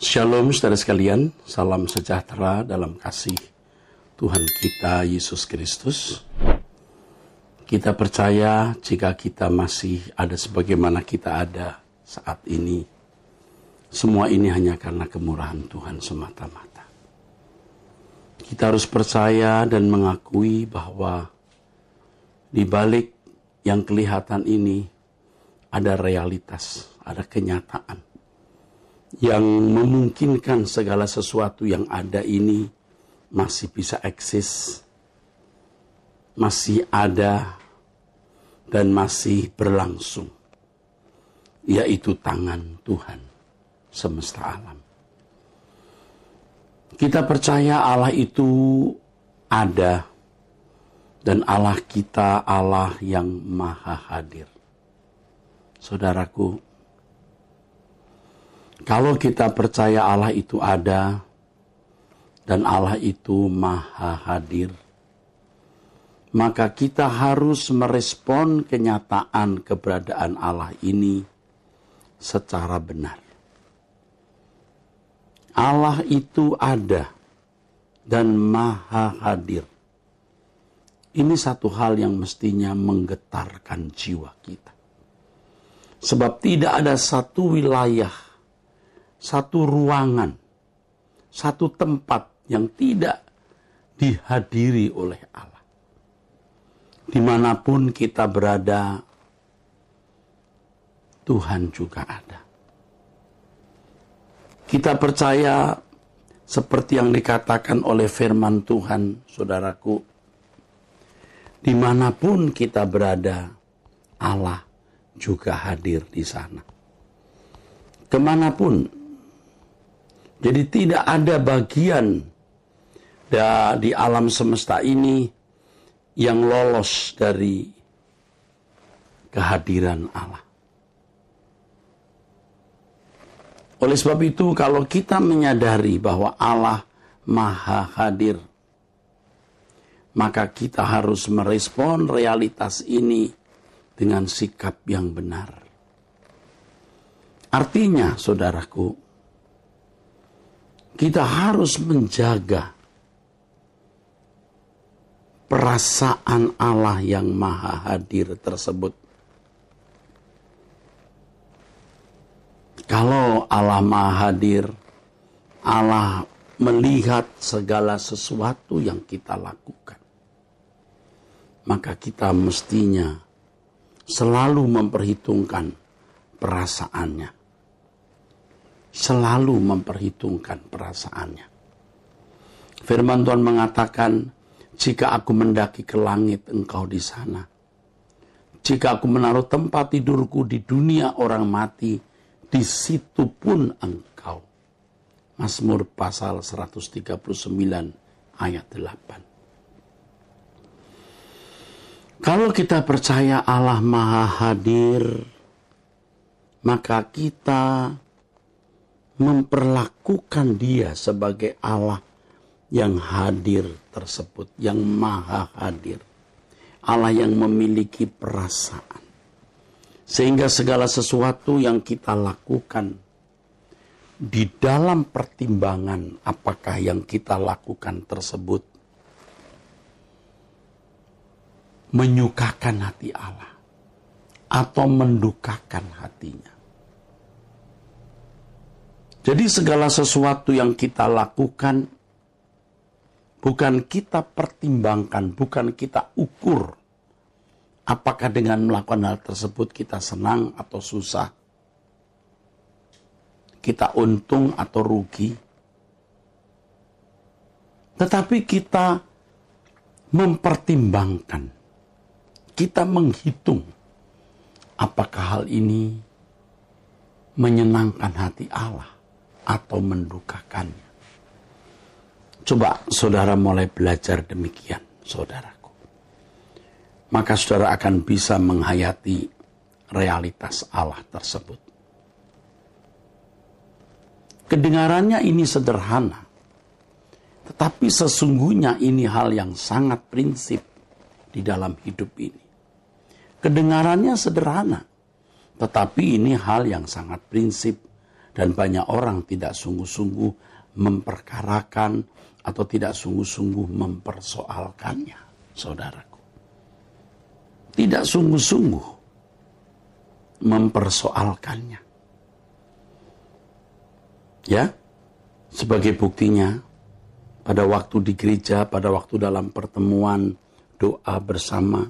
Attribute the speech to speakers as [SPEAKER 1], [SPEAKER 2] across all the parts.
[SPEAKER 1] Shalom saudara sekalian, salam sejahtera dalam kasih Tuhan kita Yesus Kristus. Kita percaya jika kita masih ada sebagaimana kita ada saat ini, semua ini hanya karena kemurahan Tuhan semata-mata. Kita harus percaya dan mengakui bahwa di balik yang kelihatan ini ada realitas, ada kenyataan yang memungkinkan segala sesuatu yang ada ini masih bisa eksis, masih ada, dan masih berlangsung, yaitu tangan Tuhan semesta alam. Kita percaya Allah itu ada, dan Allah kita Allah yang maha hadir. Saudaraku, kalau kita percaya Allah itu ada dan Allah itu maha hadir, maka kita harus merespon kenyataan keberadaan Allah ini secara benar. Allah itu ada dan maha hadir. Ini satu hal yang mestinya menggetarkan jiwa kita. Sebab tidak ada satu wilayah, satu ruangan, satu tempat yang tidak dihadiri oleh Allah. Dimanapun kita berada, Tuhan juga ada. Kita percaya seperti yang dikatakan oleh firman Tuhan, saudaraku, dimanapun kita berada, Allah juga hadir di sana. Kemanapun. Jadi tidak ada bagian di alam semesta ini yang lolos dari kehadiran Allah. Oleh sebab itu, kalau kita menyadari bahwa Allah maha hadir, maka kita harus merespon realitas ini dengan sikap yang benar. Artinya, saudaraku, kita harus menjaga perasaan Allah yang maha hadir tersebut. Kalau Allah maha hadir, Allah melihat segala sesuatu yang kita lakukan, maka kita mestinya selalu memperhitungkan perasaannya. Selalu memperhitungkan perasaannya. Firman Tuhan mengatakan, jika aku mendaki ke langit, engkau di sana. Jika aku menaruh tempat tidurku di dunia orang mati, di situ pun engkau. Mazmur pasal 139 ayat 8. Kalau kita percaya Allah maha hadir, maka kita memperlakukan dia sebagai Allah yang hadir tersebut, yang maha hadir. Allah yang memiliki perasaan. Sehingga segala sesuatu yang kita lakukan di dalam pertimbangan apakah yang kita lakukan tersebut menyukakan hati Allah atau mendukakan hatinya. Jadi segala sesuatu yang kita lakukan bukan kita pertimbangkan, bukan kita ukur apakah dengan melakukan hal tersebut kita senang atau susah, kita untung atau rugi. Tetapi kita mempertimbangkan, kita menghitung apakah hal ini menyenangkan hati Allah atau mendukakannya. Coba saudara mulai belajar demikian, saudaraku. Maka saudara akan bisa menghayati realitas Allah tersebut. Kedengarannya ini sederhana, tetapi sesungguhnya ini hal yang sangat prinsip di dalam hidup ini. Kedengarannya sederhana, tetapi ini hal yang sangat prinsip Dan banyak orang tidak sungguh-sungguh memperkarakan atau tidak sungguh-sungguh mempersoalkannya, saudaraku. Tidak sungguh-sungguh mempersoalkannya. Ya, sebagai buktinya, pada waktu di gereja, pada waktu dalam pertemuan doa bersama,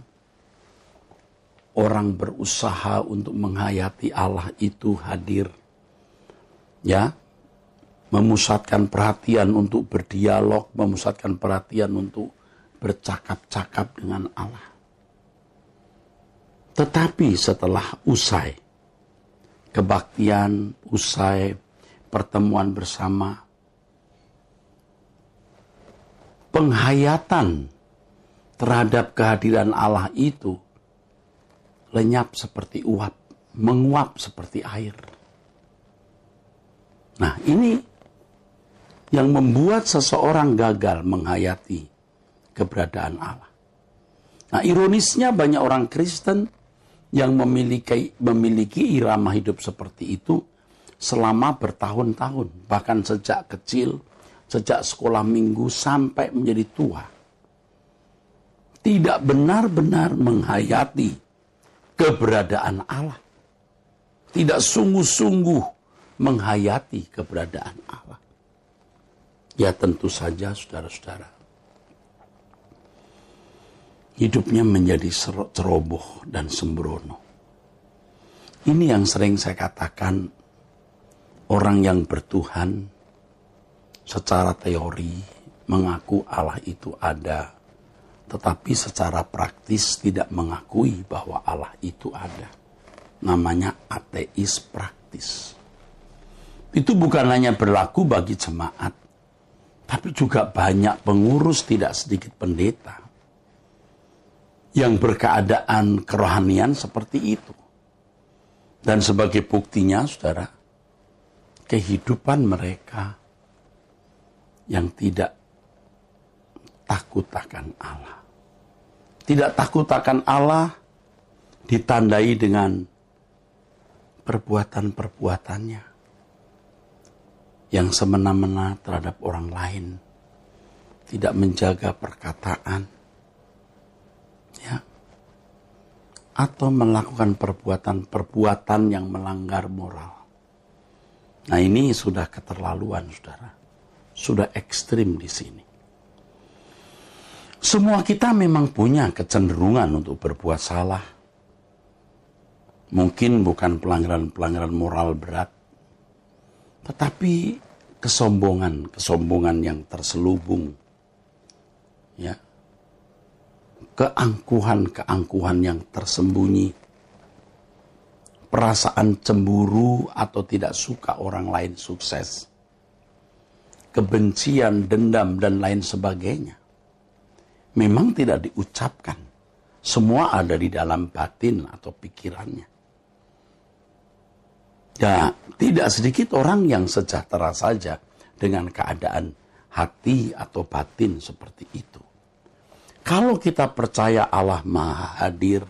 [SPEAKER 1] orang berusaha untuk menghayati Allah itu hadir. Ya, memusatkan perhatian untuk berdialog, memusatkan perhatian untuk bercakap-cakap dengan Allah. Tetapi setelah usai kebaktian, usai pertemuan bersama, penghayatan terhadap kehadiran Allah itu lenyap seperti uap, menguap seperti air. Nah, ini yang membuat seseorang gagal menghayati keberadaan Allah. Nah, ironisnya banyak orang Kristen yang memiliki irama hidup seperti itu selama bertahun-tahun, bahkan sejak kecil, sejak sekolah minggu sampai menjadi tua. Tidak benar-benar menghayati keberadaan Allah. Tidak sungguh-sungguh menghayati keberadaan Allah. Ya tentu saja saudara-saudara, hidupnya menjadi ceroboh dan sembrono. Ini yang sering saya katakan, orang yang bertuhan secara teori mengaku Allah itu ada, tetapi secara praktis tidak mengakui bahwa Allah itu ada. Namanya ateis praktis. Itu bukan hanya berlaku bagi jemaat, tapi juga banyak pengurus, tidak sedikit pendeta yang berkeadaan kerohanian seperti itu. Dan sebagai buktinya, saudara, kehidupan mereka yang tidak takut akan Allah. Tidak takut akan Allah ditandai dengan perbuatan-perbuatannya yang semena-mena terhadap orang lain, tidak menjaga perkataan, ya, atau melakukan perbuatan-perbuatan yang melanggar moral. Nah, ini sudah keterlaluan, saudara. Sudah ekstrim di sini. Semua kita memang punya kecenderungan untuk berbuat salah. Mungkin bukan pelanggaran-pelanggaran moral berat, tetapi kesombongan yang terselubung, ya, keangkuhan yang tersembunyi, perasaan cemburu atau tidak suka orang lain sukses, kebencian, dendam, dan lain sebagainya. Memang tidak diucapkan, semua ada di dalam batin atau pikirannya. Ya, tidak sedikit orang yang sejahtera saja dengan keadaan hati atau batin seperti itu. Kalau kita percaya Allah Maha Hadir,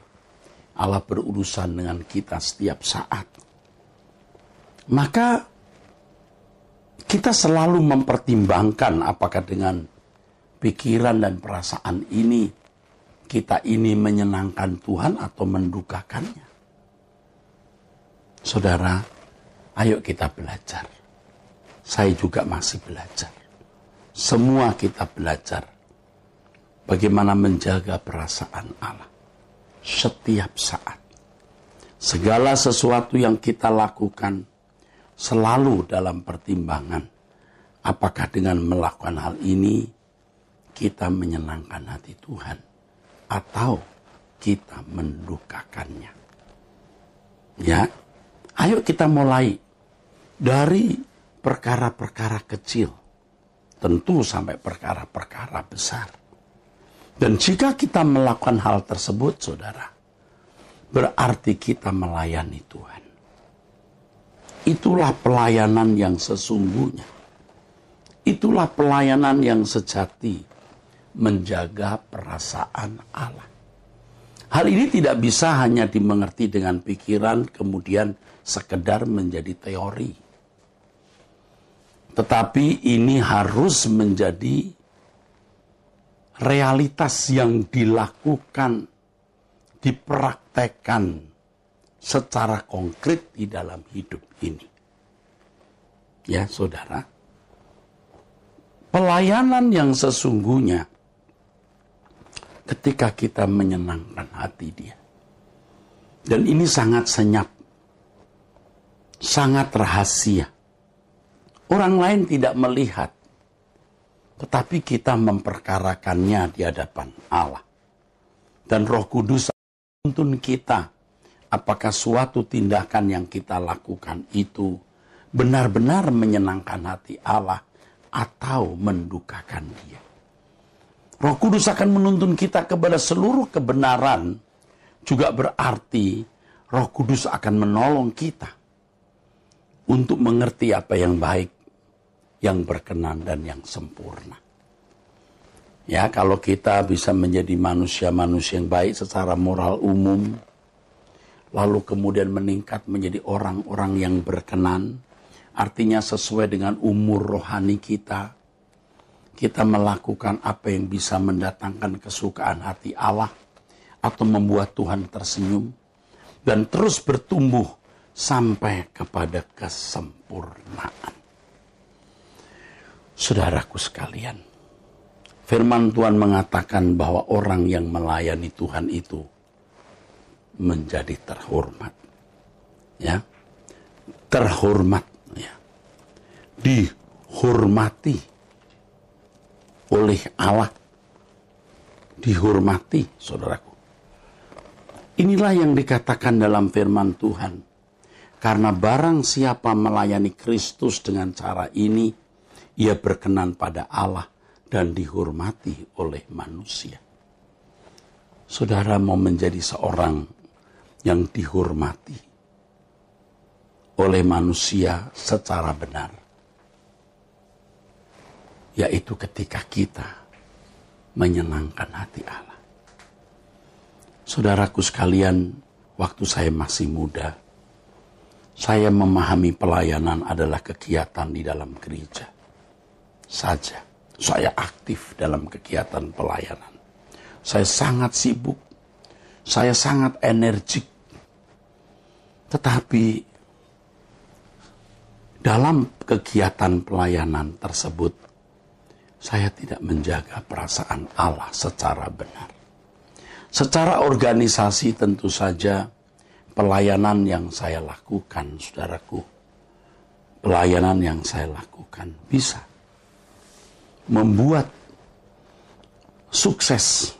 [SPEAKER 1] Allah berurusan dengan kita setiap saat, maka kita selalu mempertimbangkan apakah dengan pikiran dan perasaan ini, kita ini menyenangkan Tuhan atau mendukakannya. Saudara, ayo kita belajar. Saya juga masih belajar. Semua kita belajar bagaimana menjaga perasaan Allah setiap saat. Segala sesuatu yang kita lakukan selalu dalam pertimbangan. Apakah dengan melakukan hal ini kita menyenangkan hati Tuhan atau kita mendukakannya. Ya, ayo kita mulai dari perkara-perkara kecil, tentu sampai perkara-perkara besar. Dan jika kita melakukan hal tersebut, saudara, berarti kita melayani Tuhan. Itulah pelayanan yang sesungguhnya. Itulah pelayanan yang sejati, menjaga perasaan Allah. Hal ini tidak bisa hanya dimengerti dengan pikiran, kemudian sekedar menjadi teori. Tetapi ini harus menjadi realitas yang dilakukan, dipraktekkan secara konkret di dalam hidup ini. Ya, saudara. Pelayanan yang sesungguhnya ketika kita menyenangkan hati Dia. Dan ini sangat senyap, sangat rahasia. Orang lain tidak melihat, tetapi kita memperkarakannya di hadapan Allah. Dan Roh Kudus menuntun kita, apakah suatu tindakan yang kita lakukan itu benar-benar menyenangkan hati Allah atau mendukakan Dia. Roh Kudus akan menuntun kita kepada seluruh kebenaran, juga berarti Roh Kudus akan menolong kita untuk mengerti apa yang baik, yang berkenan, dan yang sempurna. Ya, kalau kita bisa menjadi manusia-manusia yang baik secara moral umum, lalu kemudian meningkat menjadi orang-orang yang berkenan, artinya sesuai dengan umur rohani kita, kita melakukan apa yang bisa mendatangkan kesukaan hati Allah, atau membuat Tuhan tersenyum, dan terus bertumbuh sampai kepada kesempurnaan. Saudaraku sekalian, firman Tuhan mengatakan bahwa orang yang melayani Tuhan itu menjadi terhormat. Ya. Terhormat, ya. Dihormati oleh Allah. Dihormati, saudaraku. Inilah yang dikatakan dalam firman Tuhan. Karena barang siapa melayani Kristus dengan cara ini, ia berkenan pada Allah dan dihormati oleh manusia. Saudara mau menjadi seorang yang dihormati oleh manusia secara benar, yaitu ketika kita menyenangkan hati Allah. Saudaraku sekalian, waktu saya masih muda, saya memahami pelayanan adalah kegiatan di dalam gereja saja. Saya aktif dalam kegiatan pelayanan. Saya sangat sibuk. Saya sangat energik. Tetapi dalam kegiatan pelayanan tersebut, saya tidak menjaga perasaan Allah secara benar. Secara organisasi tentu saja pelayanan yang saya lakukan, saudaraku, pelayanan yang saya lakukan bisa membuat sukses.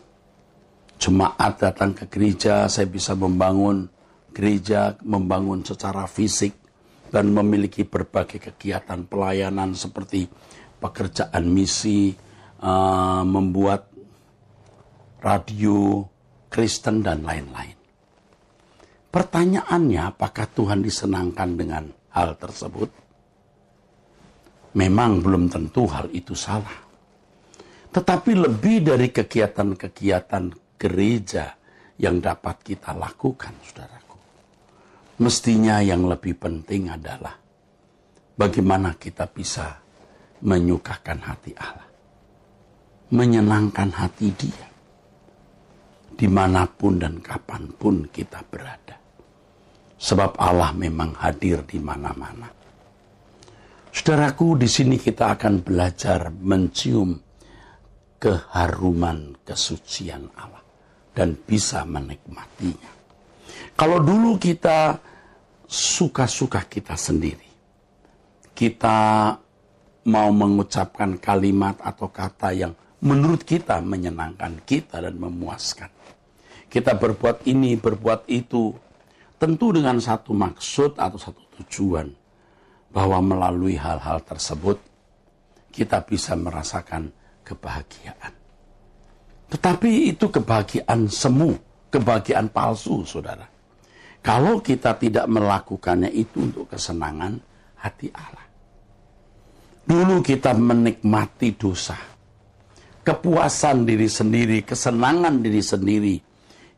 [SPEAKER 1] Jemaat datang ke gereja, saya bisa membangun gereja, membangun secara fisik, dan memiliki berbagai kegiatan pelayanan seperti pekerjaan misi, membuat radio Kristen, dan lain-lain. Pertanyaannya, apakah Tuhan disenangkan dengan hal tersebut? Memang belum tentu hal itu salah. Tetapi lebih dari kegiatan-kegiatan gereja yang dapat kita lakukan, saudaraku. Mestinya yang lebih penting adalah bagaimana kita bisa menyukakan hati Allah. Menyenangkan hati Dia. Dimanapun dan kapanpun kita berada. Sebab Allah memang hadir di mana-mana. Saudaraku, di sini kita akan belajar mencium keharuman kesucian Allah dan bisa menikmatinya. Kalau dulu kita suka-suka kita sendiri, kita mau mengucapkan kalimat atau kata yang menurut kita menyenangkan kita dan memuaskan. Kita berbuat ini, berbuat itu, tentu dengan satu maksud atau satu tujuan, bahwa melalui hal-hal tersebut kita bisa merasakan kebahagiaan. Tetapi itu kebahagiaan semu, kebahagiaan palsu, saudara. Kalau kita tidak melakukannya itu untuk kesenangan hati Allah. Dulu kita menikmati dosa, kepuasan diri sendiri, kesenangan diri sendiri,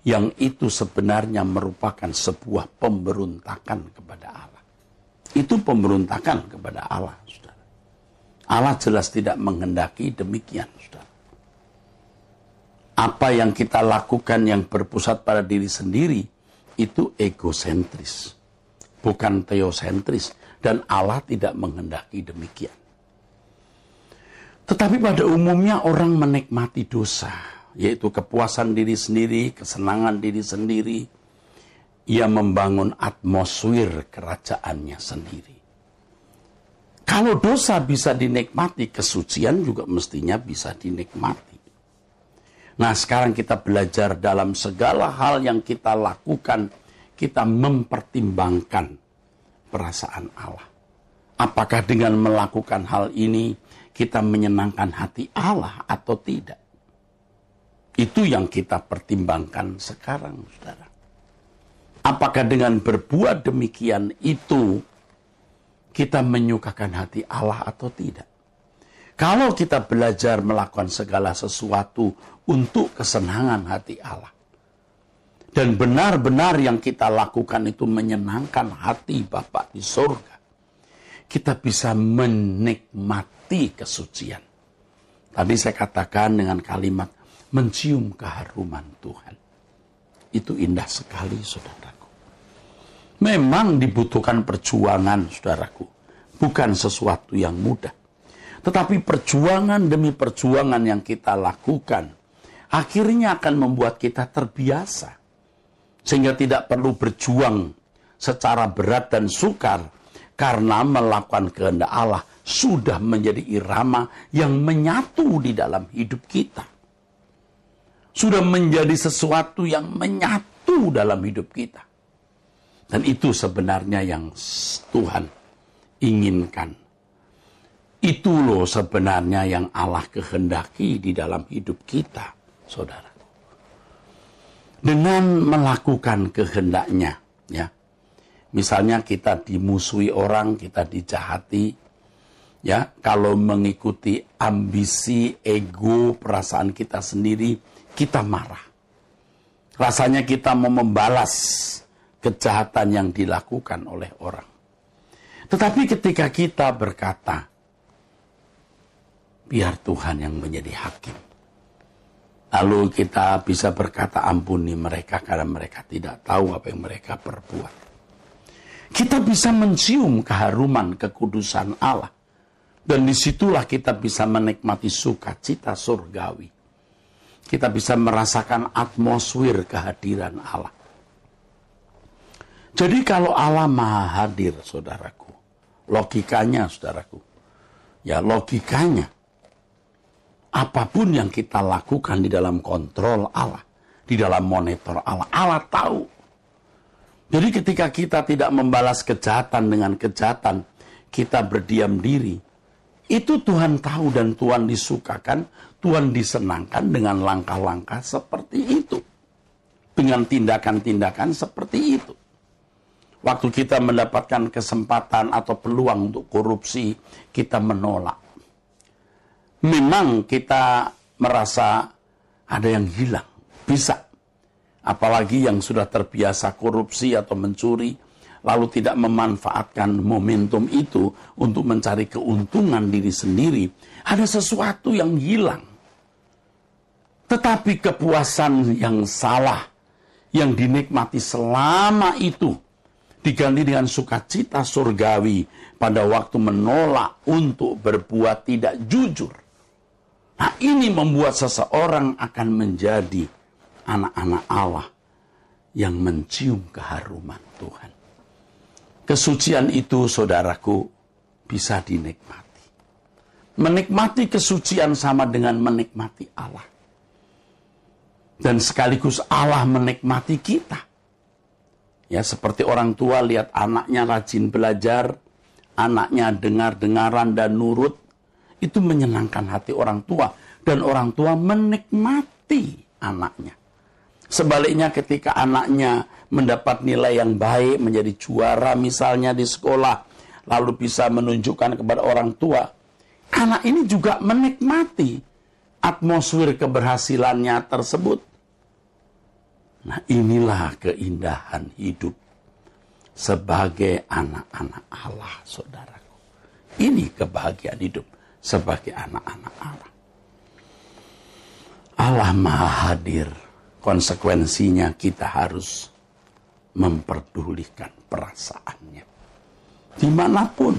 [SPEAKER 1] yang itu sebenarnya merupakan sebuah pemberontakan kepada Allah. Itu pemberontakan kepada Allah, saudara. Allah jelas tidak menghendaki demikian, saudara. Apa yang kita lakukan yang berpusat pada diri sendiri, itu egosentris, bukan teosentris. Dan Allah tidak menghendaki demikian. Tetapi pada umumnya orang menikmati dosa, yaitu kepuasan diri sendiri, kesenangan diri sendiri. Ia membangun atmosfer kerajaannya sendiri. Kalau dosa bisa dinikmati, kesucian juga mestinya bisa dinikmati. Nah, sekarang kita belajar dalam segala hal yang kita lakukan, kita mempertimbangkan perasaan Allah. Apakah dengan melakukan hal ini, kita menyenangkan hati Allah atau tidak? Itu yang kita pertimbangkan sekarang, saudara. Apakah dengan berbuat demikian itu, kita menyukakan hati Allah atau tidak? Kalau kita belajar melakukan segala sesuatu untuk kesenangan hati Allah, dan benar-benar yang kita lakukan itu menyenangkan hati Bapa di surga, kita bisa menikmati kesucian. Tadi saya katakan dengan kalimat mencium keharuman Tuhan. Itu indah sekali, saudaraku. Memang dibutuhkan perjuangan, saudaraku. Bukan sesuatu yang mudah. Tetapi perjuangan demi perjuangan yang kita lakukan, akhirnya akan membuat kita terbiasa. Sehingga tidak perlu berjuang secara berat dan sukar, karena melakukan kehendak Allah sudah menjadi irama yang menyatu di dalam hidup kita. Sudah menjadi sesuatu yang menyatu dalam hidup kita. Dan itu sebenarnya yang Tuhan inginkan. Itu loh sebenarnya yang Allah kehendaki di dalam hidup kita, saudara. Dengan melakukan kehendaknya, ya. Misalnya kita dimusuhi orang, kita dijahati, ya. Kalau mengikuti ambisi, ego, perasaan kita sendiri, kita marah. Rasanya kita mau membalas kejahatan yang dilakukan oleh orang. Tetapi ketika kita berkata, biar Tuhan yang menjadi hakim. Lalu kita bisa berkata, ampuni mereka karena mereka tidak tahu apa yang mereka perbuat. Kita bisa mencium keharuman kekudusan Allah. Dan disitulah kita bisa menikmati sukacita surgawi. Kita bisa merasakan atmosfer kehadiran Allah. Jadi kalau Allah maha hadir, saudaraku, logikanya, saudaraku, ya logikanya, apapun yang kita lakukan di dalam kontrol Allah, di dalam monitor Allah, Allah tahu. Jadi ketika kita tidak membalas kejahatan dengan kejahatan, kita berdiam diri, itu Tuhan tahu dan Tuhan disukakan, Tuhan disenangkan dengan langkah-langkah seperti itu. Dengan tindakan-tindakan seperti itu. Waktu kita mendapatkan kesempatan atau peluang untuk korupsi, kita menolak. Memang kita merasa ada yang hilang, bisa. Apalagi yang sudah terbiasa korupsi atau mencuri, lalu tidak memanfaatkan momentum itu untuk mencari keuntungan diri sendiri, ada sesuatu yang hilang. Tetapi kepuasan yang salah, yang dinikmati selama itu, diganti dengan sukacita surgawi pada waktu menolak untuk berbuat tidak jujur. Nah, ini membuat seseorang akan menjadi anak-anak Allah yang mencium keharuman Tuhan. Kesucian itu, saudaraku, bisa dinikmati. Menikmati kesucian sama dengan menikmati Allah. Dan sekaligus Allah menikmati kita. Ya, seperti orang tua lihat anaknya rajin belajar, anaknya dengar-dengaran dan nurut, itu menyenangkan hati orang tua. Dan orang tua menikmati anaknya. Sebaliknya ketika anaknya mendapat nilai yang baik, menjadi juara misalnya di sekolah, lalu bisa menunjukkan kepada orang tua, anak ini juga menikmati atmosfer keberhasilannya tersebut. Nah, inilah keindahan hidup sebagai anak-anak Allah, saudaraku. Ini kebahagiaan hidup sebagai anak-anak Allah. Allah Maha Hadir. Konsekuensinya kita harus memperdulikan perasaannya. Dimanapun.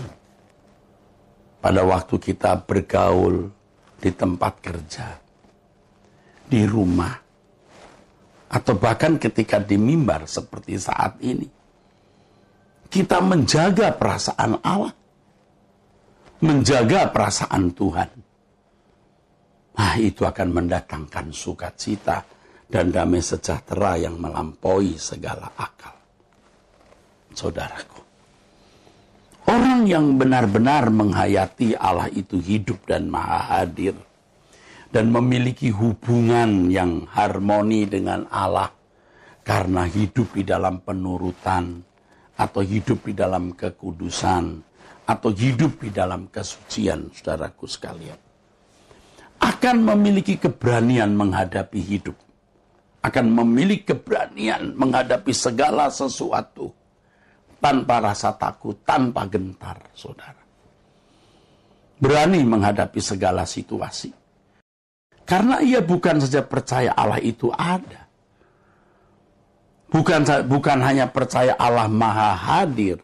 [SPEAKER 1] Pada waktu kita bergaul di tempat kerja, di rumah, atau bahkan ketika di mimbar seperti saat ini, kita menjaga perasaan Allah, menjaga perasaan Tuhan. Nah, itu akan mendatangkan sukacita dan damai sejahtera yang melampaui segala akal. Saudaraku, orang yang benar-benar menghayati Allah itu hidup dan maha hadir, dan memiliki hubungan yang harmoni dengan Allah, karena hidup di dalam penurutan, atau hidup di dalam kekudusan, atau hidup di dalam kesucian, saudaraku sekalian, akan memiliki keberanian menghadapi hidup, akan memiliki keberanian menghadapi segala sesuatu, tanpa rasa takut, tanpa gentar, saudara. Berani menghadapi segala situasi. Karena ia bukan saja percaya Allah itu ada. Bukan hanya percaya Allah Maha Hadir,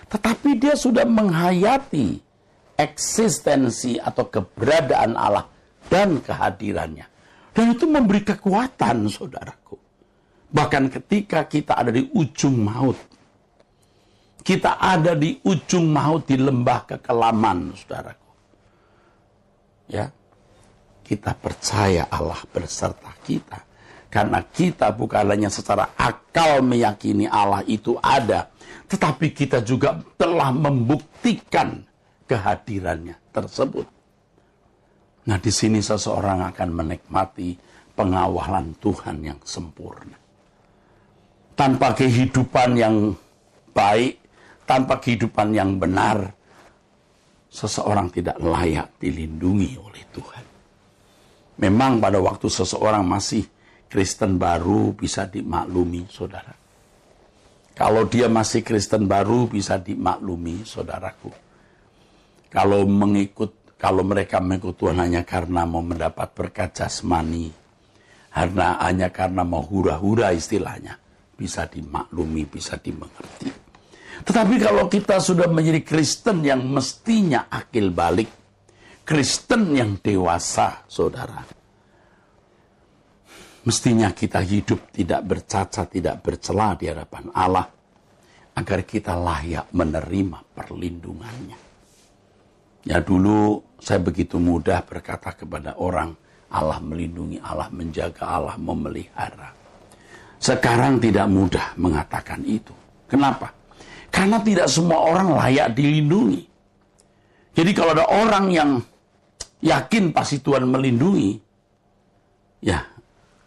[SPEAKER 1] tetapi dia sudah menghayati eksistensi atau keberadaan Allah dan kehadirannya. Dan itu memberi kekuatan, saudaraku. Bahkan ketika kita ada di ujung maut, kita ada di ujung maut di lembah kekelaman, saudaraku. Ya, kita percaya Allah berserta kita. Karena kita bukan hanya secara akal meyakini Allah itu ada, tetapi kita juga telah membuktikan kehadirannya tersebut. Nah, di sini seseorang akan menikmati pengawalan Tuhan yang sempurna. Tanpa kehidupan yang baik, tanpa kehidupan yang benar, seseorang tidak layak dilindungi oleh Tuhan. Memang pada waktu seseorang masih Kristen baru bisa dimaklumi, saudara. Kalau dia masih Kristen baru bisa dimaklumi, saudaraku. Kalau mereka mengikut Tuhan hanya karena mau mendapat berkat jasmani, hanya karena mau hura-hura istilahnya, bisa dimaklumi, bisa dimengerti. Tetapi kalau kita sudah menjadi Kristen yang mestinya akil balik, Kristen yang dewasa, saudara, mestinya kita hidup tidak bercacat, tidak bercela di hadapan Allah, agar kita layak menerima perlindungannya. Ya, dulu saya begitu mudah berkata kepada orang, Allah melindungi, Allah menjaga, Allah memelihara. Sekarang tidak mudah mengatakan itu. Kenapa? Karena tidak semua orang layak dilindungi. Jadi kalau ada orang yang yakin pasti Tuhan melindungi, ya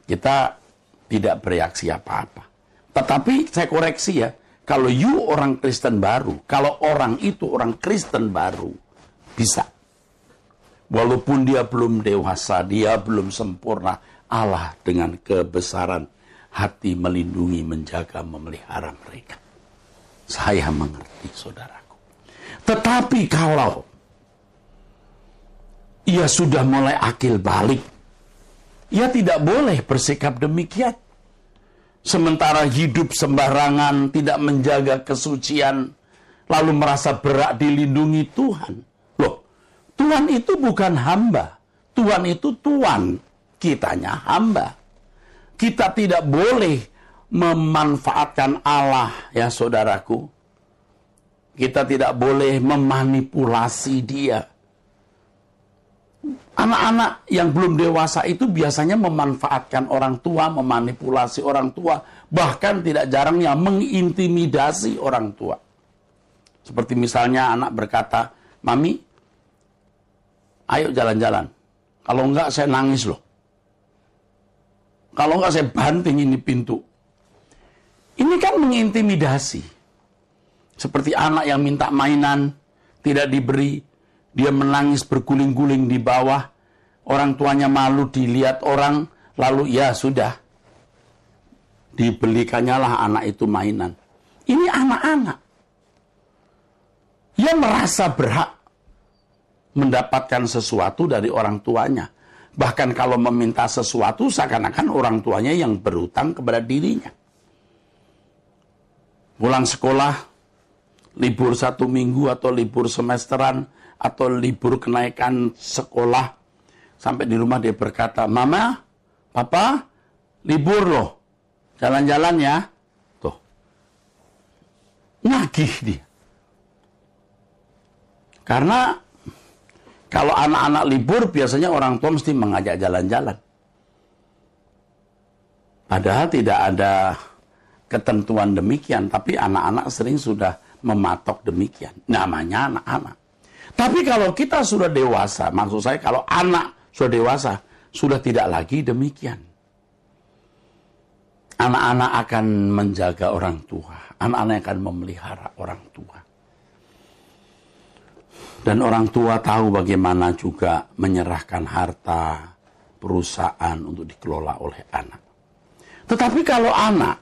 [SPEAKER 1] kita tidak bereaksi apa-apa. Tetapi saya koreksi ya, kalau orang Kristen baru, kalau orang itu orang Kristen baru, bisa. Walaupun dia belum dewasa, dia belum sempurna, Allah dengan kebesaran hati melindungi, menjaga, memelihara mereka. Saya mengerti, saudaraku. Tetapi kalau ia sudah mulai akil balik, ia tidak boleh bersikap demikian. Sementara hidup sembarangan, tidak menjaga kesucian, lalu merasa berat dilindungi Tuhan. Loh, Tuhan itu bukan hamba. Tuhan itu Tuhan, kitanya hamba. Kita tidak boleh memanfaatkan Allah, ya saudaraku. Kita tidak boleh memanipulasi dia. Anak-anak yang belum dewasa itu biasanya memanfaatkan orang tua, memanipulasi orang tua, bahkan tidak jarangnya mengintimidasi orang tua. Seperti misalnya anak berkata, "Mami, ayo jalan-jalan. Kalau enggak saya nangis loh. Kalau enggak saya banting ini pintu." Ini kan mengintimidasi. Seperti anak yang minta mainan, tidak diberi, dia menangis berguling-guling di bawah, orang tuanya malu dilihat orang, lalu ya sudah, dibelikannya lah anak itu mainan. Ini anak-anak yang merasa berhak mendapatkan sesuatu dari orang tuanya. Bahkan kalau meminta sesuatu seakan-akan orang tuanya yang berutang kepada dirinya. Pulang sekolah, libur 1 minggu atau libur semesteran atau libur kenaikan sekolah, sampai di rumah dia berkata, "Mama, Papa, libur loh, jalan-jalan ya." Tuh, nagih dia. Karena kalau anak-anak libur, biasanya orang tua mesti mengajak jalan-jalan. Padahal tidak ada ketentuan demikian, tapi anak-anak sering sudah mematok demikian. Namanya anak-anak. Tapi kalau kita sudah dewasa, maksud saya kalau anak sudah dewasa, sudah tidak lagi demikian. Anak-anak akan menjaga orang tua. Anak-anak akan memelihara orang tua. Dan orang tua tahu bagaimana juga menyerahkan harta, perusahaan untuk dikelola oleh anak. Tetapi kalau anak,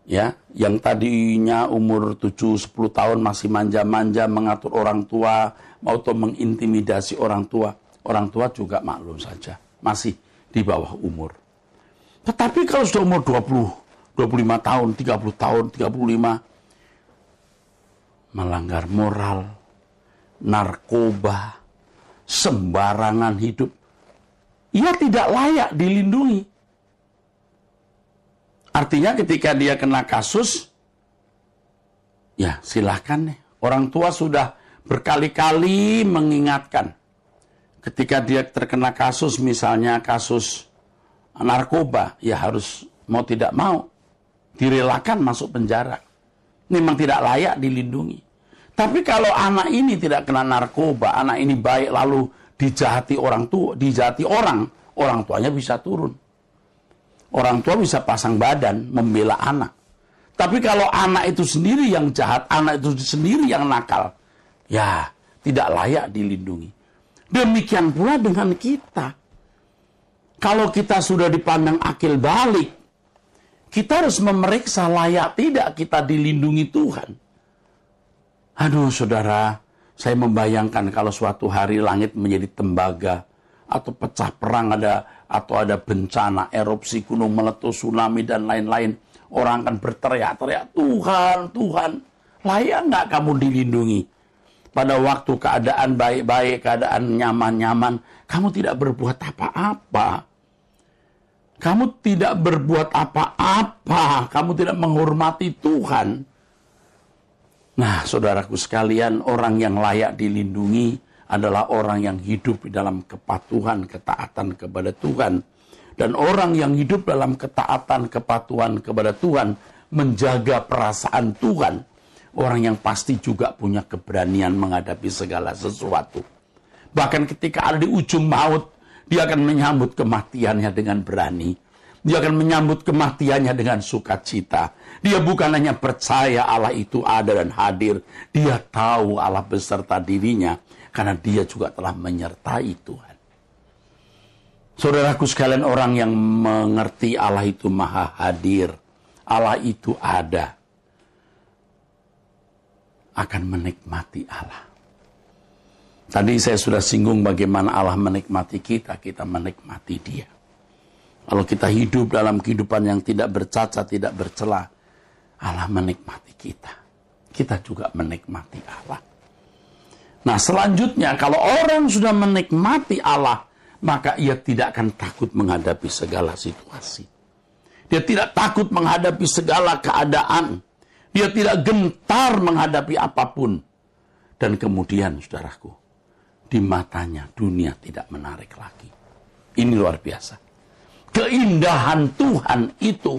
[SPEAKER 1] ya, yang tadinya umur 7-10 tahun masih manja-manja mengatur orang tua, atau mengintimidasi orang tua juga maklum saja, masih di bawah umur. Tetapi kalau sudah umur 20, 25 tahun, 30 tahun, 35, melanggar moral, narkoba, sembarangan hidup, ia tidak layak dilindungi. Artinya ketika dia kena kasus, ya silahkan nih. Orang tua sudah berkali-kali mengingatkan. Ketika dia terkena kasus, misalnya kasus narkoba, ya harus mau tidak mau direlakan masuk penjara. Memang tidak layak dilindungi. Tapi kalau anak ini tidak kena narkoba, anak ini baik lalu dijahati orang tua, orang tuanya bisa turun. Orang tua bisa pasang badan membela anak. Tapi kalau anak itu sendiri yang jahat, anak itu sendiri yang nakal, ya tidak layak dilindungi. Demikian pula dengan kita. Kalau kita sudah dipandang akil balik, kita harus memeriksa layak tidak kita dilindungi Tuhan. Aduh saudara, saya membayangkan kalau suatu hari langit menjadi tembaga, atau pecah perang atau ada bencana, erupsi gunung meletus, tsunami dan lain-lain. Orang akan berteriak-teriak, Tuhan, Tuhan, layak nggak kamu dilindungi? Pada waktu keadaan baik-baik, keadaan nyaman-nyaman, kamu tidak berbuat apa-apa. Kamu tidak berbuat apa-apa, kamu tidak menghormati Tuhan. Nah, saudaraku sekalian, orang yang layak dilindungi adalah orang yang hidup di dalam kepatuhan, ketaatan kepada Tuhan. Dan orang yang hidup dalam ketaatan, kepatuhan kepada Tuhan, menjaga perasaan Tuhan. Orang yang pasti juga punya keberanian menghadapi segala sesuatu. Bahkan ketika ada di ujung maut, dia akan menyambut kematiannya dengan berani. Dia akan menyambut kematiannya dengan sukacita. Dia bukan hanya percaya Allah itu ada dan hadir. Dia tahu Allah beserta dirinya. Karena dia juga telah menyertai Tuhan. Saudaraku sekalian, orang yang mengerti Allah itu maha hadir. Allah itu ada. Akan menikmati Allah. Tadi saya sudah singgung bagaimana Allah menikmati kita. Kita menikmati dia. Kalau kita hidup dalam kehidupan yang tidak bercacat, tidak bercela, Allah menikmati kita. Kita juga menikmati Allah. Nah, selanjutnya kalau orang sudah menikmati Allah, maka ia tidak akan takut menghadapi segala situasi. Dia tidak takut menghadapi segala keadaan. Dia tidak gentar menghadapi apapun. Dan kemudian, saudaraku, di matanya dunia tidak menarik lagi. Ini luar biasa. Keindahan Tuhan itu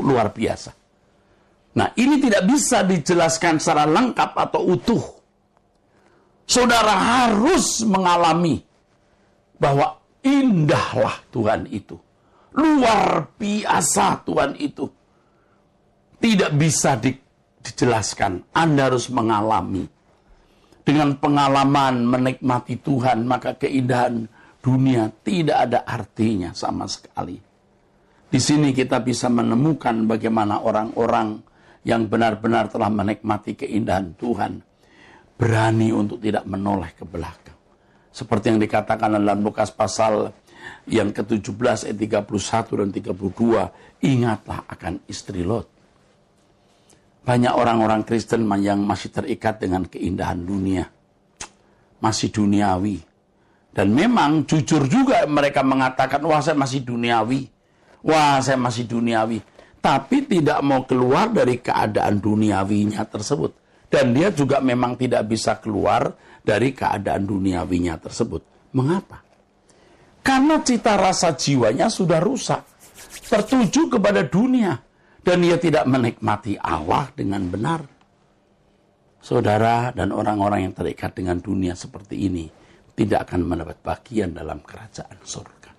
[SPEAKER 1] luar biasa. Nah, ini tidak bisa dijelaskan secara lengkap atau utuh. Saudara harus mengalami bahwa indahlah Tuhan itu. Luar biasa Tuhan itu. Tidak bisa dijelaskan. Anda harus mengalami. Dengan pengalaman menikmati Tuhan, maka keindahan dunia tidak ada artinya sama sekali. Di sini kita bisa menemukan bagaimana orang-orang yang benar-benar telah menikmati keindahan Tuhan. berani untuk tidak menoleh ke belakang. Seperti yang dikatakan dalam Lukas pasal yang ke-17 ayat 31 dan 32, ingatlah akan istri Lot. Banyak orang-orang Kristen yang masih terikat dengan keindahan dunia. Masih duniawi. Dan memang jujur juga mereka mengatakan, wah saya masih duniawi. Wah saya masih duniawi. Tapi tidak mau keluar dari keadaan duniawinya tersebut. Dan dia juga memang tidak bisa keluar dari keadaan duniawinya tersebut. Mengapa? Karena cita rasa jiwanya sudah rusak. Tertuju kepada dunia. Dan dia tidak menikmati Allah dengan benar. Saudara dan orang-orang yang terikat dengan dunia seperti ini tidak akan mendapat bagian dalam kerajaan surga.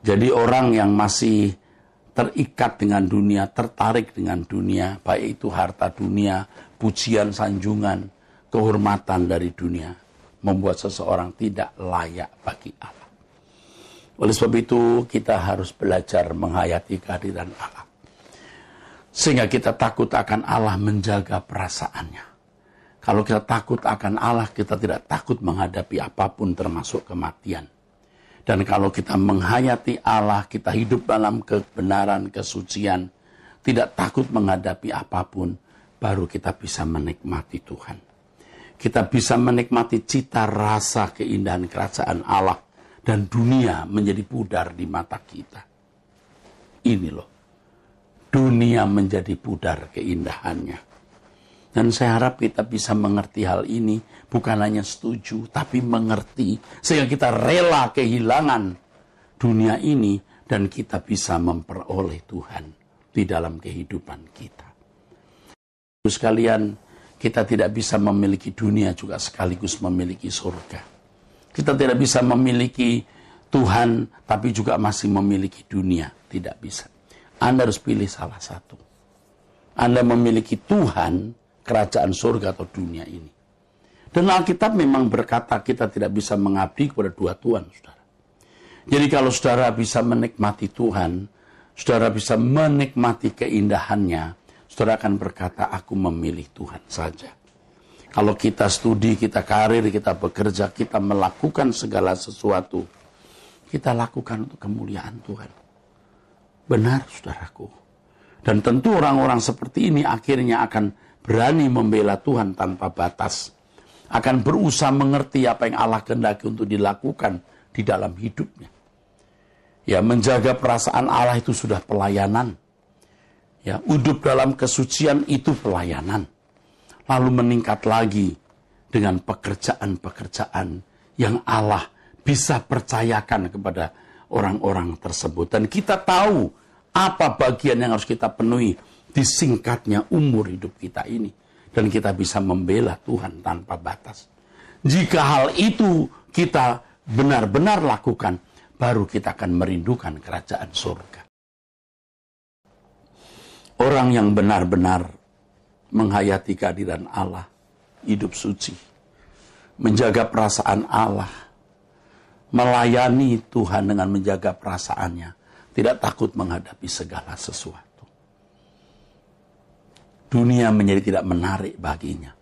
[SPEAKER 1] Jadi orang yang masih terikat dengan dunia, tertarik dengan dunia, baik itu harta dunia, pujian, sanjungan, kehormatan dari dunia, membuat seseorang tidak layak bagi Allah. Oleh sebab itu kita harus belajar menghayati kehadiran Allah. Sehingga kita takut akan Allah, menjaga perasaannya. Kalau kita takut akan Allah, kita tidak takut menghadapi apapun termasuk kematian. Dan kalau kita menghayati Allah, kita hidup dalam kebenaran, kesucian, tidak takut menghadapi apapun, baru kita bisa menikmati Tuhan. Kita bisa menikmati cita rasa keindahan kerajaan Allah. Dan dunia menjadi pudar di mata kita. Ini loh. Dunia menjadi pudar keindahannya. Dan saya harap kita bisa mengerti hal ini. Bukan hanya setuju, tapi mengerti. Sehingga kita rela kehilangan dunia ini. Dan kita bisa memperoleh Tuhan di dalam kehidupan kita. Terus sekalian, kita tidak bisa memiliki dunia juga sekaligus memiliki surga. Kita tidak bisa memiliki Tuhan, tapi juga masih memiliki dunia. Tidak bisa. Anda harus pilih salah satu. Anda memiliki Tuhan, kerajaan surga atau dunia ini. Dan Alkitab memang berkata kita tidak bisa mengabdi kepada dua Tuhan, saudara. Jadi kalau saudara bisa menikmati Tuhan, saudara bisa menikmati keindahannya, saudara akan berkata, aku memilih Tuhan saja. Kalau kita studi, kita karir, kita bekerja, kita melakukan segala sesuatu, kita lakukan untuk kemuliaan Tuhan. Benar, saudaraku. Dan tentu orang-orang seperti ini akhirnya akan berani membela Tuhan tanpa batas. Akan berusaha mengerti apa yang Allah kehendaki untuk dilakukan di dalam hidupnya. Ya, menjaga perasaan Allah itu sudah pelayanan. Ya, hidup dalam kesucian itu pelayanan. Lalu meningkat lagi dengan pekerjaan-pekerjaan yang Allah bisa percayakan kepada orang-orang tersebut. Dan kita tahu apa bagian yang harus kita penuhi di singkatnya umur hidup kita ini. Dan kita bisa membela Tuhan tanpa batas. Jika hal itu kita benar-benar lakukan, baru kita akan merindukan kerajaan surga. Orang yang benar-benar menghayati kehadiran Allah, hidup suci, menjaga perasaan Allah, melayani Tuhan dengan menjaga perasaannya, tidak takut menghadapi segala sesuatu. Dunia menjadi tidak menarik baginya.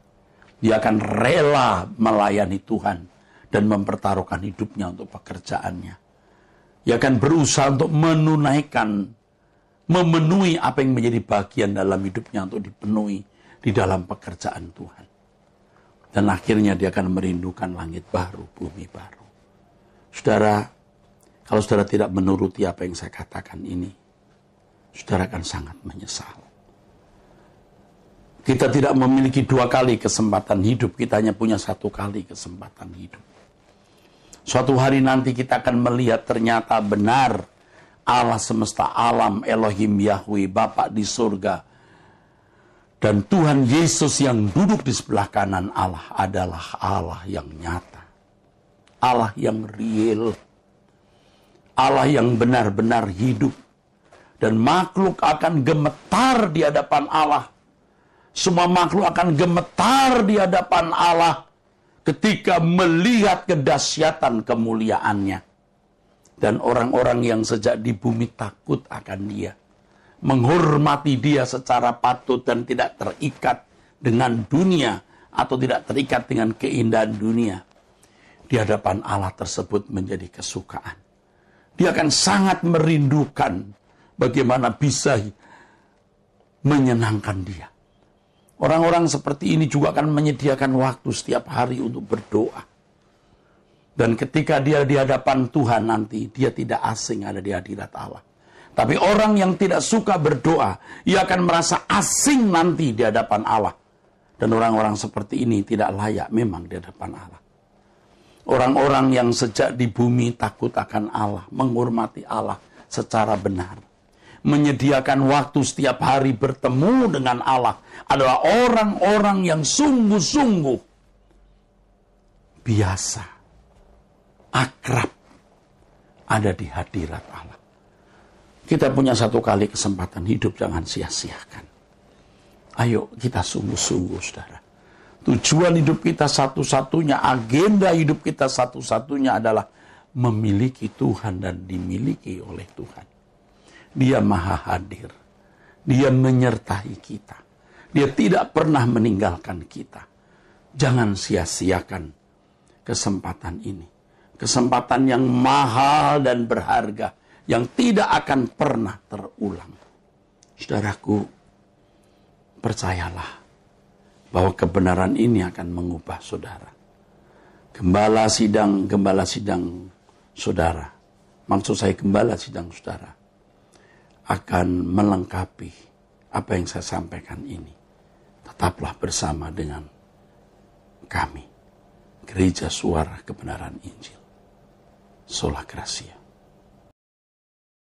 [SPEAKER 1] Dia akan rela melayani Tuhan dan mempertaruhkan hidupnya untuk pekerjaannya. Dia akan berusaha untuk memenuhi apa yang menjadi bagian dalam hidupnya untuk dipenuhi di dalam pekerjaan Tuhan. Dan akhirnya dia akan merindukan langit baru, bumi baru. Saudara, kalau saudara tidak menuruti apa yang saya katakan ini, saudara akan sangat menyesal. Kita tidak memiliki dua kali kesempatan hidup, kita hanya punya satu kali kesempatan hidup. Suatu hari nanti kita akan melihat ternyata benar Allah semesta alam, Elohim Yahweh, Bapa di surga, dan Tuhan Yesus yang duduk di sebelah kanan Allah adalah Allah yang nyata. Allah yang real. Allah yang benar-benar hidup. Dan makhluk akan gemetar di hadapan Allah. Semua makhluk akan gemetar di hadapan Allah ketika melihat kedahsyatan kemuliaannya. Dan orang-orang yang sejak di bumi takut akan Dia, menghormati Dia secara patut dan tidak terikat dengan dunia atau tidak terikat dengan keindahan dunia, di hadapan Allah tersebut menjadi kesukaan. Dia akan sangat merindukan bagaimana bisa menyenangkan dia. Orang-orang seperti ini juga akan menyediakan waktu setiap hari untuk berdoa. Dan ketika dia di hadapan Tuhan nanti, dia tidak asing ada di hadirat Allah. Tapi orang yang tidak suka berdoa, ia akan merasa asing nanti di hadapan Allah. Dan orang-orang seperti ini tidak layak memang di hadapan Allah. Orang-orang yang sejak di bumi takut akan Allah, menghormati Allah secara benar, menyediakan waktu setiap hari bertemu dengan Allah, adalah orang-orang yang sungguh-sungguh biasa, akrab, ada di hadirat Allah. Kita punya satu kali kesempatan hidup, jangan sia-siakan. Ayo kita sungguh-sungguh, saudara. Tujuan hidup kita satu-satunya, agenda hidup kita satu-satunya adalah memiliki Tuhan dan dimiliki oleh Tuhan. Dia maha hadir. Dia menyertai kita. Dia tidak pernah meninggalkan kita. Jangan sia-siakan kesempatan ini. Kesempatan yang mahal dan berharga, yang tidak akan pernah terulang. Saudaraku, percayalah bahwa kebenaran ini akan mengubah saudara. Gembala sidang saudara, maksud saya gembala sidang saudara, akan melengkapi apa yang saya sampaikan ini. Tetaplah bersama dengan kami, Gereja Suara Kebenaran Injil. Sola Gracia.